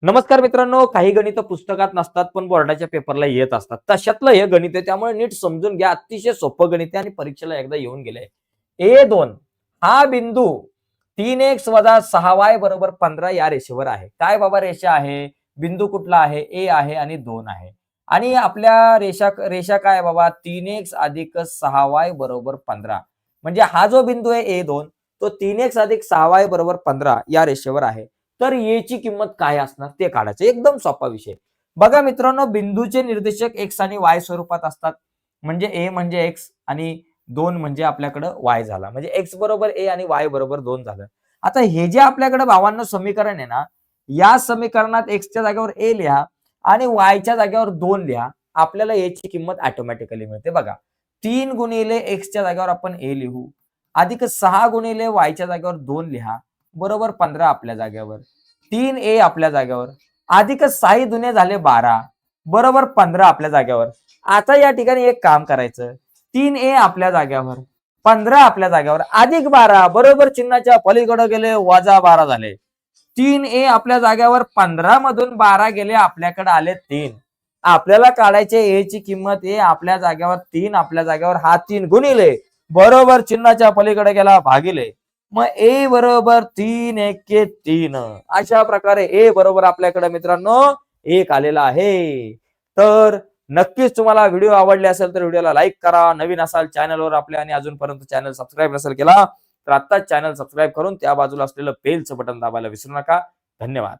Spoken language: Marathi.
नमस्कार मित्रांनो, काही गणित पुस्तकात नसतात पण बोर्डाच्या पेपरला येत असतात. तशातलं हे गणित आहे, त्यामुळे नीट समजून घ्या. अतिशय सोपं गणित आहे आणि परीक्षेला एकदा येऊन गेलंय. A2 हा बिंदू 3x - 6y = 15 या रेषेवर आहे. काय बाबा रेषा आहे? बिंदू कुठला आहे? A आहे आणि 2 आहे. आणि आपल्या रेषा रेषा काय आहे बाबा? 3x + 6y = 15. म्हणजे हा जो बिंदू आहे A2 तो 3x + 6y = 15 या रेषेवर आहे. तर याची किंमत काय असणार ते काढायचं. एकदम सोपा विषय. बघा मित्रांनो, बिंदूचे निर्देशक x आणि y स्वरूपात असतात. म्हणजे a म्हणजे x आणि 2 म्हणजे आपल्याकडे y झाला. म्हणजे x बरोबर a आणि y बरोबर 2 झालं. आता हे जे आपल्याकडे भावांनो समीकरण आहे ना, या समीकरणात x च्या जागेवर a लिहा आणि y च्या जागेवर 2 लिहा. आपल्याला याची किंमत ऑटोमॅटिकली मिळते बघा. 3 गुणिले x च्या जागेवर आपण a लिहू, अधिक 6 गुणिले y च्या जागेवर 2 लिहा, बरोबर 15 आपल्या जागेवर. 3a आपल्या जागेवर, अधिक 6 दुने झाले 12, बरोबर 15 आपल्या जागेवर. आता या ठिकाणी एक काम करायचं. 3a आपल्या जागेवर, 15 आपल्या जागेवर, अधिक 12 बरोबर चिन्हाच्या पलीकडे गेले, वजा 12 झाले. 3a आपल्या जागेवर, 15 मधून 12 गेले, आपल्याकडे आले 3. आपल्याला काढायचे a ची किंमत. a आपल्या जागेवर 3 आपल्या जागेवर, हा 3 गुणिले बरोबर चिन्हाच्या पलीकडे गेला भागिले. मग a बरोबर 3 एके 3. अशा प्रकारे a बरोबर आपल्याकडे मित्रांनो 1 आलेला आहे. तर नक्कीच तुम्हाला व्हिडिओ आवडले असेल तर व्हिडिओला लाईक करा. नवीन असाल चॅनलवर आपल्या आणि अजूनपर्यंत चॅनल सबस्क्राईब नसेल केला तर आत्ताच चॅनल सबस्क्राईब करून त्या बाजूला असलेलं बेलचं बटन दाबायला विसरू नका. धन्यवाद.